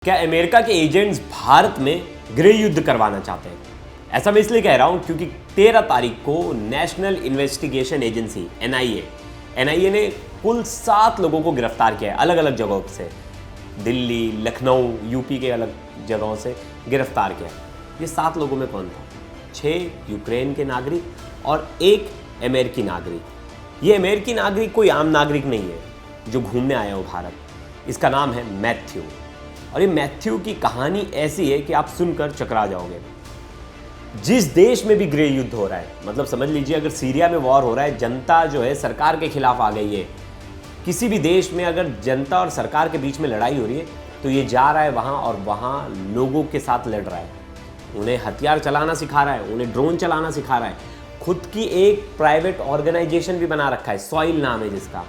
क्या अमेरिका के एजेंट्स भारत में गृह युद्ध करवाना चाहते हैं? ऐसा मैं इसलिए कह रहा हूं क्योंकि 13 तारीख को नेशनल इन्वेस्टिगेशन एजेंसी एनआईए ने कुल 7 लोगों को गिरफ्तार किया है, अलग अलग जगहों से, दिल्ली, लखनऊ, यूपी के अलग जगहों से गिरफ्तार किया। ये 7 लोगों में कौन था? 6 यूक्रेन के नागरिक और 1 अमेरिकी नागरिक। ये अमेरिकी नागरिक कोई आम नागरिक नहीं है जो घूमने आया हो भारत। इसका नाम है मैथ्यू। और ये मैथ्यू की कहानी ऐसी है कि आप सुनकर चकरा जाओगे। जिस देश में भी गृह युद्ध हो रहा है, मतलब समझ लीजिए अगर सीरिया में वॉर हो रहा है, जनता जो है सरकार के खिलाफ आ गई है, किसी भी देश में अगर जनता और सरकार के बीच में लड़ाई हो रही है तो ये जा रहा है वहाँ और वहाँ लोगों के साथ लड़ रहा है। उन्हें हथियार चलाना सिखा रहा है, उन्हें ड्रोन चलाना सिखा रहा है। खुद की एक प्राइवेट ऑर्गेनाइजेशन भी बना रखा है, सॉइल नाम है जिसका।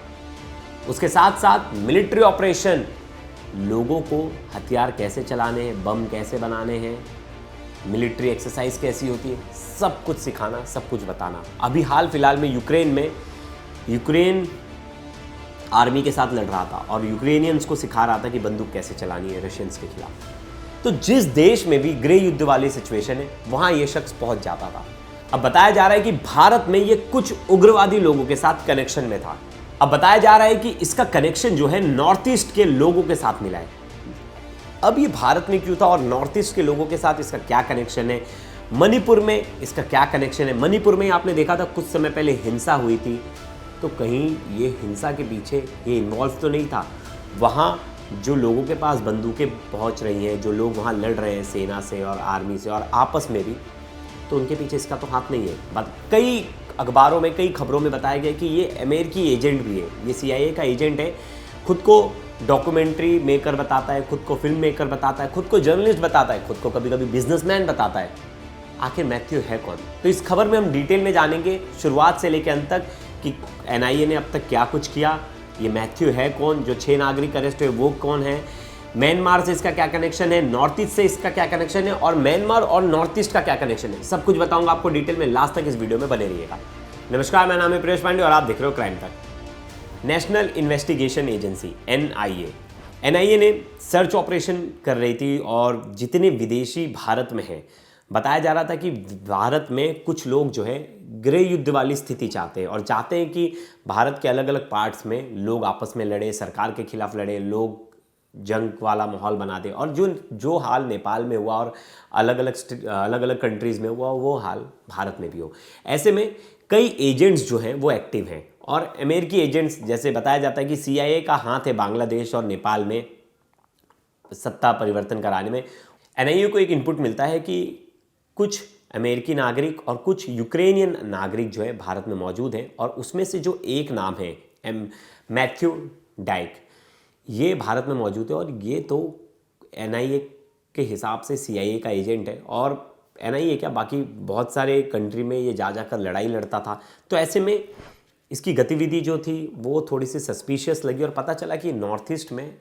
उसके साथ साथ मिलिट्री ऑपरेशन, लोगों को हथियार कैसे चलाने हैं, बम कैसे बनाने हैं, मिलिट्री एक्सरसाइज कैसी होती है, सब कुछ सिखाना, सब कुछ बताना। अभी हाल फिलहाल में यूक्रेन आर्मी के साथ लड़ रहा था और यूक्रेनियंस को सिखा रहा था कि बंदूक कैसे चलानी है रशियंस के खिलाफ। तो जिस देश में भी गृह युद्ध वाली सिचुएशन है वहां यह शख्स पहुंच जाता था। अब बताया जा रहा है कि भारत में यह कुछ उग्रवादी लोगों के साथ कनेक्शन में था। अब बताया जा रहा है कि इसका कनेक्शन जो है नॉर्थ ईस्ट के लोगों के साथ मिला है। अब ये भारत में क्यों था और नॉर्थ ईस्ट के लोगों के साथ इसका क्या कनेक्शन है, मणिपुर में इसका क्या कनेक्शन है? मणिपुर में आपने देखा था कुछ समय पहले हिंसा हुई थी, तो कहीं ये हिंसा के पीछे ये इन्वॉल्व तो नहीं था? वहाँ जो लोगों के पास बंदूकें पहुँच रही हैं, जो लोग वहाँ लड़ रहे हैं सेना से और आर्मी से और आपस में भी, तो उनके पीछे इसका तो हाथ नहीं है। कई अखबारों में, कई खबरों में बताया गया कि ये अमेरिकी एजेंट भी है, ये CIA का एजेंट है। खुद को डॉक्यूमेंट्री मेकर बताता है, खुद को फिल्म मेकर बताता है, खुद को जर्नलिस्ट बताता है, खुद को कभी कभी बिजनेसमैन बताता है। आखिर मैथ्यू है कौन? तो इस खबर में हम डिटेल में जानेंगे शुरुआत से लेकर अंत तक कि NIA ने अब तक क्या कुछ किया, ये मैथ्यू है कौन, जो 6 नागरिक अरेस्ट हुए वो कौन है, म्यांमार से इसका क्या कनेक्शन है, नॉर्थ ईस्ट से इसका क्या कनेक्शन है और म्यांमार और नॉर्थ ईस्ट का क्या कनेक्शन है, सब कुछ बताऊंगा आपको डिटेल में। लास्ट तक इस वीडियो में बने रहिएगा। नमस्कार, मेरा नाम है प्रियेश पांडे और आप देख रहे हो क्राइम तक। नेशनल इन्वेस्टिगेशन एजेंसी NIA ने सर्च ऑपरेशन कर रही थी और जितने विदेशी भारत में हैं, बताया जा रहा था कि भारत में कुछ लोग जो है गृह युद्ध वाली स्थिति चाहते हैं और चाहते हैं कि भारत के अलग अलग पार्ट्स में लोग आपस में लड़े, सरकार के खिलाफ लड़े, लोग जंग वाला माहौल बना दे। और जो हाल नेपाल में हुआ और अलग अलग कंट्रीज़ में हुआ, वो हाल भारत में भी हो। ऐसे में कई एजेंट्स जो हैं वो एक्टिव हैं और अमेरिकी एजेंट्स, जैसे बताया जाता है कि CIA का हाथ है बांग्लादेश और नेपाल में सत्ता परिवर्तन कराने में। NIA को एक इनपुट मिलता है कि कुछ अमेरिकी नागरिक और कुछ यूक्रेनियन नागरिक जो है भारत में मौजूद हैं और उसमें से जो एक नाम है मैथ्यू डाइक, ये भारत में मौजूद है और ये तो NIA के हिसाब से CIA का एजेंट है। और NIA क्या, बाकी बहुत सारे कंट्री में ये जाकर लड़ाई लड़ता था। तो ऐसे में इसकी गतिविधि जो थी वो थोड़ी सी सस्पिशियस लगी और पता चला कि नॉर्थ ईस्ट में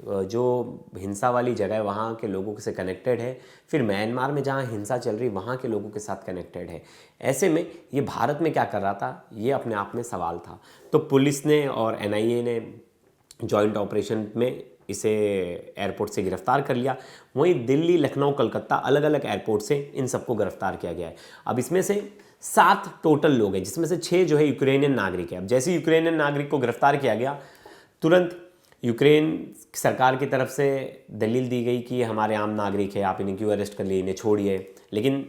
जो हिंसा वाली जगह है वहाँ के लोगों से कनेक्टेड है, फिर म्यांमार में जहाँ हिंसा चल रही वहाँ के लोगों के साथ कनेक्टेड है। ऐसे में ये भारत में क्या कर रहा था, ये अपने आप में सवाल था। तो पुलिस ने और NIA ने जॉइंट ऑपरेशन में इसे एयरपोर्ट से गिरफ्तार कर लिया। वहीं दिल्ली, लखनऊ, कलकत्ता अलग अलग एयरपोर्ट से इन सबको गिरफ्तार किया गया है। अब इसमें से 7 टोटल लोग हैं, जिसमें से 6 जो है यूक्रेनियन नागरिक है। अब जैसे यूक्रेनियन नागरिक को गिरफ्तार किया गया, तुरंत यूक्रेन सरकार की तरफ से दलील दी गई कि ये हमारे आम नागरिक है, आप इन्हें क्यों अरेस्ट कर लिए, इन्हें छोड़िए। लेकिन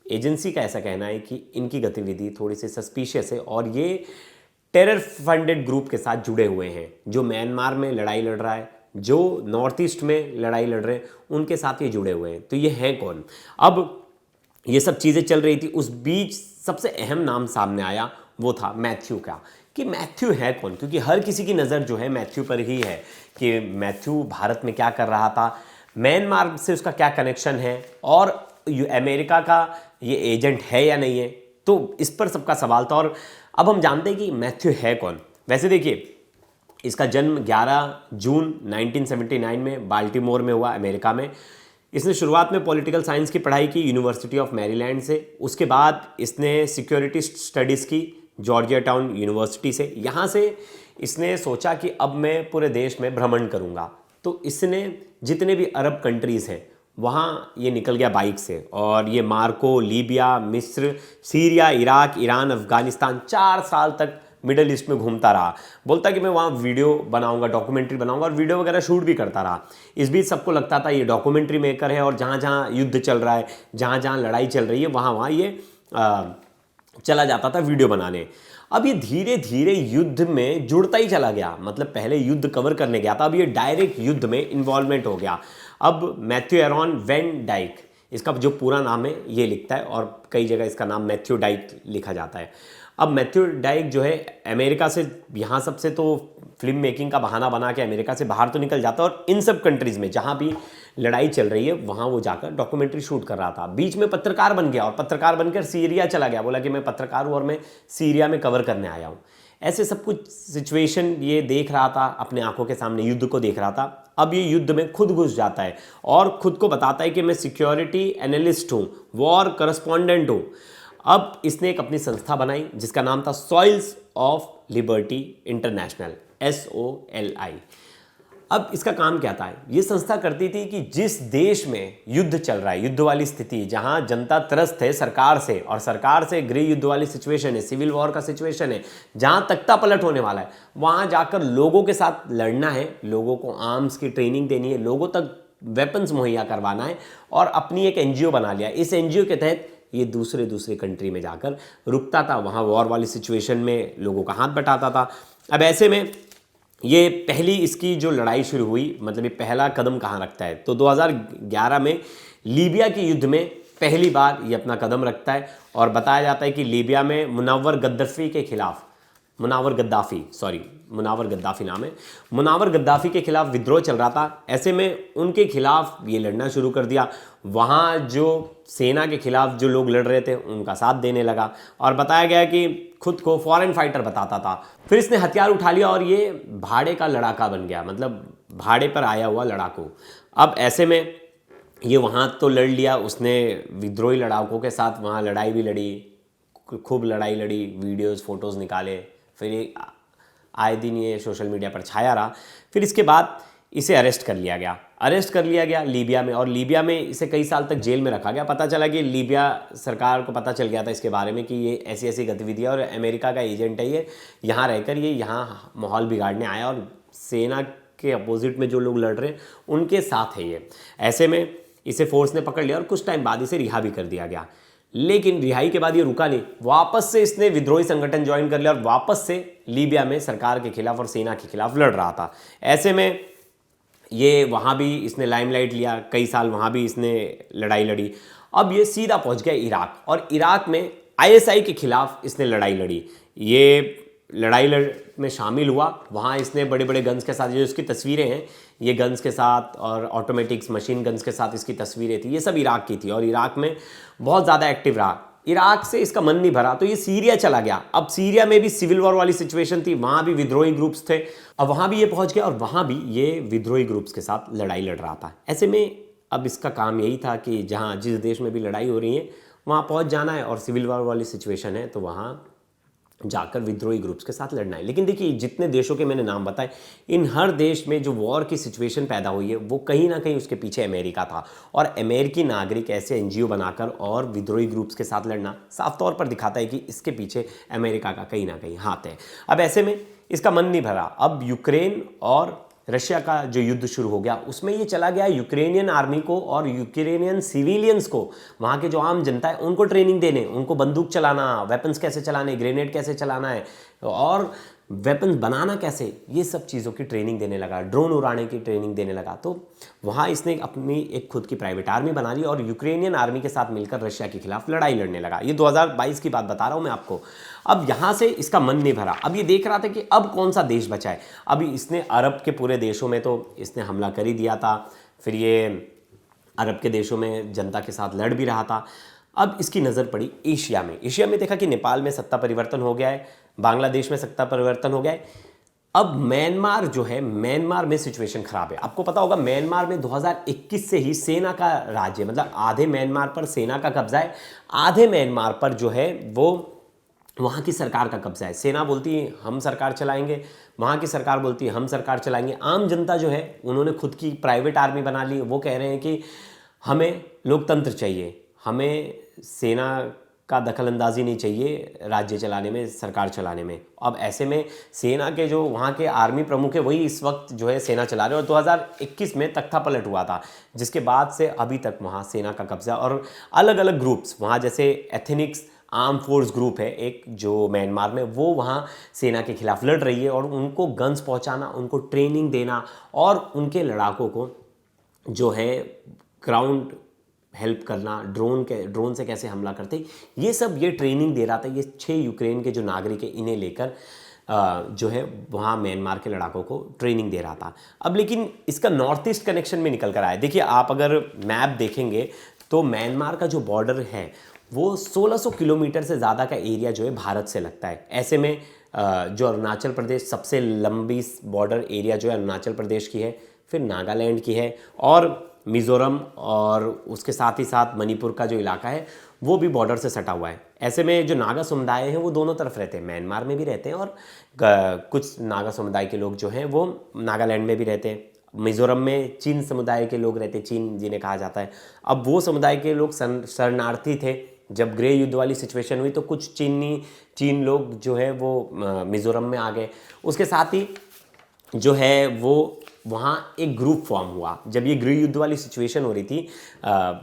एजेंसी का ऐसा कहना है कि इनकी गतिविधि थोड़ी सी सस्पिशियस है और ये टेरर फंडेड ग्रुप के साथ जुड़े हुए हैं। जो म्यांमार में लड़ाई लड़ रहा है, जो नॉर्थ ईस्ट में लड़ाई लड़ रहे हैं, उनके साथ ये जुड़े हुए हैं। तो ये हैं कौन? अब ये सब चीज़ें चल रही थी, उस बीच सबसे अहम नाम सामने आया, वो था मैथ्यू का। कि मैथ्यू है कौन, क्योंकि हर किसी की नज़र जो है मैथ्यू पर ही है कि मैथ्यू भारत में क्या कर रहा था, म्यांमार से उसका क्या कनेक्शन है और अमेरिका का ये एजेंट है या नहीं है। तो इस पर सबका सवाल था। और अब हम जानते हैं कि मैथ्यू है कौन। वैसे देखिए, इसका जन्म 11 जून 1979 में बाल्टीमोर में हुआ, अमेरिका में। इसने शुरुआत में पॉलिटिकल साइंस की पढ़ाई की यूनिवर्सिटी ऑफ मैरीलैंड से। उसके बाद इसने सिक्योरिटी स्टडीज़ की जॉर्जिया टाउन यूनिवर्सिटी से। यहाँ से इसने सोचा कि अब मैं पूरे देश में भ्रमण करूँगा। तो इसने जितने भी अरब कंट्रीज़ हैं वहाँ ये निकल गया बाइक से, और ये मार्को, लीबिया, मिस्र, सीरिया, इराक, ईरान, अफगानिस्तान 4 साल तक मिडल ईस्ट में घूमता रहा। बोलता कि मैं वहाँ वीडियो बनाऊंगा, डॉक्यूमेंट्री बनाऊंगा, और वीडियो वगैरह शूट भी करता रहा। इस बीच सबको लगता था ये डॉक्यूमेंट्री मेकर है, और जहाँ जहाँ युद्ध चल रहा है, जहाँ जहाँ लड़ाई चल रही है, वहाँ वहाँ ये चला जाता था वीडियो बनाने। अब ये धीरे धीरे युद्ध में जुड़ता ही चला गया, मतलब पहले युद्ध कवर करने गया था, अब ये डायरेक्ट युद्ध में इन्वॉल्वमेंट हो गया। अब मैथ्यू एरॉन वैन डाइक, इसका जो पूरा नाम है ये लिखता है, और कई जगह इसका नाम मैथ्यू डाइक लिखा जाता है। अब मैथ्यू डाइक जो है अमेरिका से, यहाँ सबसे तो फिल्म मेकिंग का बहाना बना के अमेरिका से बाहर तो निकल जाता है, और इन सब कंट्रीज़ में जहाँ भी लड़ाई चल रही है वहाँ वो जाकर डॉक्यूमेंट्री शूट कर रहा था। बीच में पत्रकार बन गया, और पत्रकार बनकर सीरिया चला गया, बोला कि मैं पत्रकार हूँ और मैं सीरिया में कवर करने आया हूँ। ऐसे सब कुछ सिचुएशन ये देख रहा था, अपने आंखों के सामने युद्ध को देख रहा था। अब ये युद्ध में खुद घुस जाता है और खुद को बताता है कि मैं सिक्योरिटी एनालिस्ट हूँ, वॉर करस्पॉन्डेंट हूँ। अब इसने एक अपनी संस्था बनाई जिसका नाम था soils of liberty international, SOLI। अब इसका काम क्या था? ये संस्था करती थी कि जिस देश में युद्ध चल रहा है, युद्ध वाली स्थिति, जहां जनता त्रस्त है सरकार से, और सरकार से गृह युद्ध वाली सिचुएशन है, सिविल वॉर का सिचुएशन है, जहां तख्ता पलट होने वाला है, वहां जाकर लोगों के साथ लड़ना है, लोगों को आर्म्स की ट्रेनिंग देनी है, लोगों तक वेपन्स मुहैया करवाना है, और अपनी एक NGO बना लिया। इस NGO के तहत ये दूसरे कंट्री में जाकर रुकता था, वहाँ वॉर वाली सिचुएशन में लोगों का हाथ बटाता था। अब ऐसे में ये पहली इसकी जो लड़ाई शुरू हुई, मतलब ये पहला कदम कहाँ रखता है, तो 2011 में लीबिया के युद्ध में पहली बार ये अपना कदम रखता है। और बताया जाता है कि लीबिया में मुनव्वर गद्दाफी के खिलाफ, मुनव्वर गद्दाफी नाम है, मुनव्वर गद्दाफी के खिलाफ विद्रोह चल रहा था। ऐसे में उनके खिलाफ ये लड़ना शुरू कर दिया। वहाँ जो सेना के खिलाफ जो लोग लड़ रहे थे उनका साथ देने लगा, और बताया गया कि खुद को फॉरेन फाइटर बताता था। फिर इसने हथियार उठा लिया और ये भाड़े का लड़ाका बन गया, मतलब भाड़े पर आया हुआ लड़ाकू। अब ऐसे में ये वहाँ तो लड़ लिया उसने, विद्रोही लड़ाकों के साथ वहाँ लड़ाई भी लड़ी, खूब लड़ाई लड़ी, वीडियोस फोटोज़ निकाले, फिर ये आए दिन ये सोशल मीडिया पर छाया रहा। फिर इसके बाद इसे अरेस्ट कर लिया गया लीबिया में, और लीबिया में इसे कई साल तक जेल में रखा गया। पता चला कि लीबिया सरकार को पता चल गया था इसके बारे में कि ये ऐसी ऐसी गतिविधियाँ, और अमेरिका का एजेंट है ये, यहाँ रहकर ये यहाँ माहौल बिगाड़ने आया, और सेना के अपोजिट में जो लोग लड़ रहे हैं उनके साथ है ये। ऐसे में इसे फोर्स ने पकड़ लिया और कुछ टाइम बाद इसे रिहा भी कर दिया गया। लेकिन रिहाई के बाद ये रुका नहीं, वापस से इसने विद्रोही संगठन ज्वाइन कर लिया, और वापस से लीबिया में सरकार के खिलाफ और सेना के खिलाफ लड़ रहा था। ऐसे में ये वहाँ भी इसने लाइमलाइट लिया, कई साल वहाँ भी इसने लड़ाई लड़ी। अब ये सीधा पहुँच गया इराक, और इराक में ISI के खिलाफ इसने लड़ाई लड़ी। ये लड़ाई में शामिल हुआ, वहाँ इसने बड़े बड़े गन्स के साथ, जो इसकी तस्वीरें हैं ये गन्स के साथ और ऑटोमेटिक्स मशीन गन्स के साथ इसकी तस्वीरें थी, ये सब इराक की थी, और इराक में बहुत ज़्यादा एक्टिव रहा। इराक से इसका मन नहीं भरा तो ये सीरिया चला गया। अब सीरिया में भी सिविल वॉर वाली सिचुएशन थी, वहाँ भी विद्रोही ग्रुप्स थे। अब वहाँ भी ये पहुँच गया, और वहाँ भी ये विद्रोही ग्रुप्स के साथ लड़ाई लड़ रहा था। ऐसे में अब इसका काम यही था कि जहाँ जिस देश में भी लड़ाई हो रही है वहाँ पहुँच जाना है, और सिविल वॉर वाली सिचुएशन है तो वहाँ जाकर विद्रोही ग्रुप्स के साथ लड़ना है। लेकिन देखिए, जितने देशों के मैंने नाम बताए, इन हर देश में जो वॉर की सिचुएशन पैदा हुई है वो कहीं ना कहीं उसके पीछे अमेरिका था, और अमेरिकी नागरिक ऐसे NGO बनाकर और विद्रोही ग्रुप्स के साथ लड़ना साफ तौर पर दिखाता है कि इसके पीछे अमेरिका का कहीं ना कहीं हाथ है। अब ऐसे में इसका मन नहीं भरा। अब यूक्रेन और रशिया का जो युद्ध शुरू हो गया, उसमें ये चला गया यूक्रेनियन आर्मी को और यूक्रेनियन सिविलियंस को, वहाँ के जो आम जनता है उनको ट्रेनिंग देने, उनको बंदूक चलाना, वेपन्स कैसे चलाने, ग्रेनेड कैसे चलाना है, और वेपन्स बनाना कैसे, ये सब चीज़ों की ट्रेनिंग देने लगा, ड्रोन उड़ाने की ट्रेनिंग देने लगा। तो वहाँ इसने अपनी एक खुद की प्राइवेट आर्मी बना ली, और यूक्रेनियन आर्मी के साथ मिलकर रशिया के खिलाफ लड़ाई लड़ने लगा। ये 2022 की बात बता रहा हूँ मैं आपको। अब यहाँ से इसका मन नहीं भरा, अब ये देख रहा था कि अब कौन सा देश बचा है। अभी इसने अरब के पूरे देशों में तो इसने हमला कर ही दिया था, फिर ये अरब के देशों में जनता के साथ लड़ भी रहा था। अब इसकी नज़र पड़ी एशिया में देखा कि नेपाल में सत्ता परिवर्तन हो गया है, बांग्लादेश में सत्ता परिवर्तन हो गया है। अब म्यांमार जो है, म्यांमार में सिचुएशन खराब है। आपको पता होगा म्यांमार में 2021 से ही सेना का राज्य, मतलब आधे म्यांमार पर सेना का कब्जा है, आधे म्यांमार पर जो है वो वहाँ की सरकार का कब्जा है। सेना बोलती है हम सरकार चलाएंगे, वहाँ की सरकार बोलती है हम सरकार चलाएंगे। आम जनता जो है उन्होंने खुद की प्राइवेट आर्मी बना ली। वो कह रहे हैं कि हमें लोकतंत्र चाहिए, हमें सेना का दखल अंदाजी नहीं चाहिए राज्य चलाने में, सरकार चलाने में। अब ऐसे में सेना के जो वहाँ के आर्मी प्रमुख है वही इस वक्त जो है सेना चला रहे हैं। और 2021 में तख्ता पलट हुआ था, जिसके बाद से अभी तक वहाँ सेना का कब्जा। और अलग अलग ग्रुप्स वहाँ, जैसे एथनिक्स आर्म फोर्स ग्रुप है एक जो म्यांमार में, वो वहाँ सेना के खिलाफ लड़ रही है। और उनको गन्स पहुँचाना, उनको ट्रेनिंग देना और उनके लड़ाकों को जो है ग्राउंड हेल्प करना, ड्रोन से कैसे हमला करते, ये ट्रेनिंग दे रहा था। ये 6 यूक्रेन के जो नागरिक है इन्हें लेकर जो है वहाँ म्यांमार के लड़ाकों को ट्रेनिंग दे रहा था। अब लेकिन इसका नॉर्थ ईस्ट कनेक्शन में निकल कर आया। देखिए, आप अगर मैप देखेंगे तो म्यांमार का जो बॉर्डर है वो 1600 किलोमीटर से ज़्यादा का एरिया जो है भारत से लगता है। ऐसे में जो अरुणाचल प्रदेश, सबसे लंबी बॉर्डर एरिया जो है अरुणाचल प्रदेश की है, फिर नागालैंड की है, और मिज़ोरम और उसके साथ ही साथ मणिपुर का जो इलाका है वो भी बॉर्डर से सटा हुआ है। ऐसे में जो नागा समुदाय हैं वो दोनों तरफ रहते हैं, म्यांमार में भी रहते हैं और कुछ नागा समुदाय के लोग जो हैं वो नागालैंड में भी रहते हैं। मिज़ोरम में चीन समुदाय के लोग रहते हैं, चीन जिन्हें कहा जाता है। अब वो समुदाय के लोग शरणार्थी थे। जब गृह युद्ध वाली सिचुएशन हुई तो कुछ चीन लोग जो है वो मिज़ोरम में आ गए। उसके साथ ही जो है वो वहाँ एक ग्रुप फॉर्म हुआ। जब ये गृह युद्ध वाली सिचुएशन हो रही थी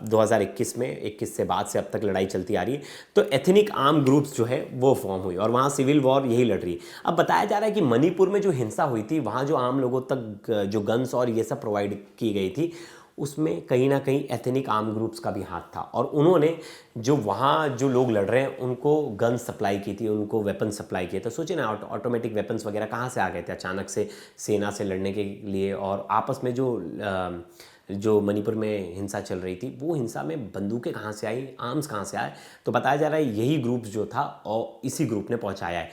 2021 में, 21 से बाद से अब तक लड़ाई चलती आ रही है, तो एथनिक आर्म ग्रुप्स जो है वो फॉर्म हुई और वहाँ सिविल वॉर यही लड़ रही। अब बताया जा रहा है कि मणिपुर में जो हिंसा हुई थी, वहाँ जो आम लोगों तक जो गन्स और ये सब प्रोवाइड की गई थी, उसमें कहीं ना कहीं एथनिक आर्म ग्रुप्स का भी हाथ था। और उन्होंने जो वहाँ जो लोग लड़ रहे हैं उनको गन सप्लाई की थी, उनको वेपन सप्लाई किए। तो सोचिए ना, ऑटोमेटिक वेपन्स वगैरह कहाँ से आ गए थे अचानक से सेना से लड़ने के लिए। और आपस में जो मणिपुर में हिंसा चल रही थी, वो हिंसा में बंदूकें कहाँ से आई, आर्म्स कहाँ से आए, तो बताया जा रहा है यही ग्रुप जो था और इसी ग्रुप ने पहुँचाया है।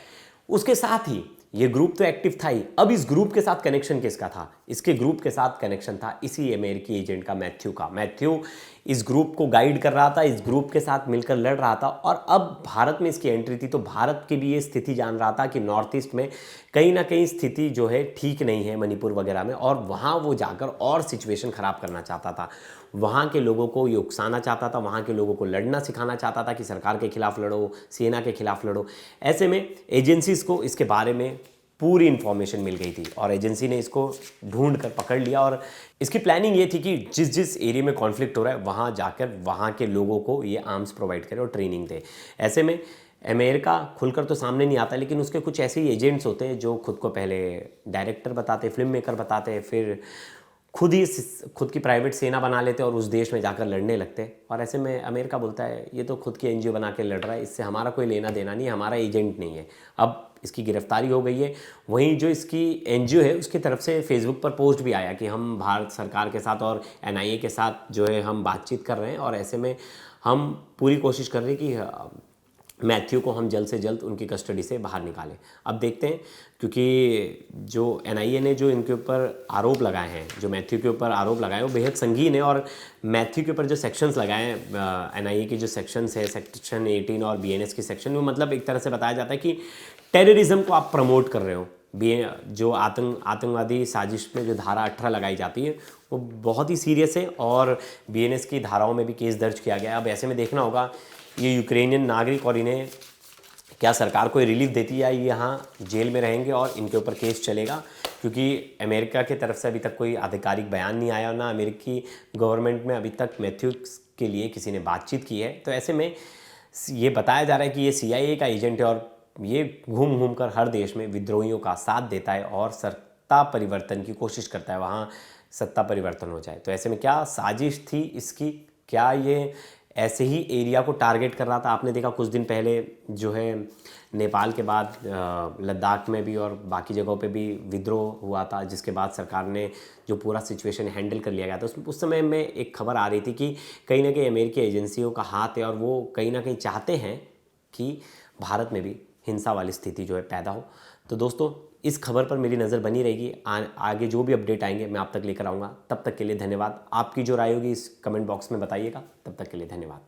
उसके साथ ही ये ग्रुप तो एक्टिव था ही, अब इस ग्रुप के साथ कनेक्शन किसका था? इसके ग्रुप के साथ कनेक्शन था इसी अमेरिकी एजेंट का, मैथ्यू का। मैथ्यू इस ग्रुप को गाइड कर रहा था, इस ग्रुप के साथ मिलकर लड़ रहा था। और अब भारत में इसकी एंट्री थी तो भारत की भी ये स्थिति जान रहा था कि नॉर्थ ईस्ट में कहीं ना कहीं स्थिति जो है ठीक नहीं है, मणिपुर वगैरह में, और वहाँ वो जाकर और सिचुएशन ख़राब करना चाहता था। वहाँ के लोगों को ये उकसाना चाहता था, वहाँ के लोगों को लड़ना सिखाना चाहता था कि सरकार के खिलाफ लड़ो, सेना के खिलाफ लड़ो। ऐसे में एजेंसीज़ को इसके बारे में पूरी इन्फॉर्मेशन मिल गई थी और एजेंसी ने इसको ढूंढ कर पकड़ लिया। और इसकी प्लानिंग ये थी कि जिस जिस एरिया में कॉन्फ्लिक्ट हो रहा है वहाँ जाकर वहाँ के लोगों को ये आर्म्स प्रोवाइड करे और ट्रेनिंग दे। ऐसे में अमेरिका खुलकर तो सामने नहीं आता, लेकिन उसके कुछ ऐसे ही एजेंट्स होते हैं जो खुद को पहले डायरेक्टर बताते, फिल्म मेकर बताते, फिर खुद की प्राइवेट सेना बना लेते और उस देश में जाकर लड़ने लगते। और ऐसे में अमेरिका बोलता है ये तो खुद की एनजीओ बना के लड़ रहा है, इससे हमारा कोई लेना देना नहीं, हमारा एजेंट नहीं है। अब इसकी गिरफ्तारी हो गई है। वहीं जो इसकी एनजीओ है उसकी तरफ से फेसबुक पर पोस्ट भी आया कि हम भारत सरकार के साथ और एनआईए के साथ जो है हम बातचीत कर रहे हैं और ऐसे में हम पूरी कोशिश कर रहे हैं कि मैथ्यू को हम जल्द से जल्द उनकी कस्टडी से बाहर निकालें। अब देखते हैं, क्योंकि जो एनआईए ने जो इनके ऊपर आरोप लगाए हैं, जो मैथ्यू के ऊपर आरोप लगाए, वो बेहद संगीन है। और मैथ्यू के ऊपर जो सेक्शंस लगाए हैं एनआईए की जो सेक्शंस है, सेक्शन 18 और बीएनएस की सेक्शन, वो मतलब एक तरह से बताया जाता है कि टेररिज्म को आप प्रमोट कर रहे हो। जो आतंकवादी साजिश में जो धारा 18 लगाई जाती है वो बहुत ही सीरियस है और बीएनएस की धाराओं में भी केस दर्ज किया गया है। अब ऐसे में देखना होगा ये यूक्रेनियन नागरिक और इन्हें क्या सरकार को रिलीफ देती है या ये यहाँ जेल में रहेंगे और इनके ऊपर केस चलेगा, क्योंकि अमेरिका की तरफ से अभी तक कोई आधिकारिक बयान नहीं आया, ना अमेरिकी गवर्नमेंट में अभी तक मैथ्यू के लिए किसी ने बातचीत की है। तो ऐसे में ये बताया जा रहा है कि ये CIA का एजेंट है और ये घूम घूम कर हर देश में विद्रोहियों का साथ देता है और सत्ता परिवर्तन की कोशिश करता है, वहाँ सत्ता परिवर्तन हो जाए। तो ऐसे में क्या साजिश थी इसकी? क्या ये ऐसे ही एरिया को टारगेट कर रहा था? आपने देखा कुछ दिन पहले जो है नेपाल के बाद लद्दाख में भी और बाकी जगहों पे भी विद्रोह हुआ था, जिसके बाद सरकार ने जो पूरा सिचुएशन हैंडल कर लिया गया था। उस समय में एक खबर आ रही थी कि कहीं ना कहीं अमेरिकी एजेंसियों का हाथ है और वो कहीं ना कहीं चाहते हैं कि भारत में भी हिंसा वाली स्थिति जो है पैदा हो। तो दोस्तों, इस खबर पर मेरी नज़र बनी रहेगी। आगे जो भी अपडेट आएंगे मैं आप तक लेकर आऊँगा। तब तक के लिए धन्यवाद। आपकी जो राय होगी इस कमेंट बॉक्स में बताइएगा। तब तक के लिए धन्यवाद।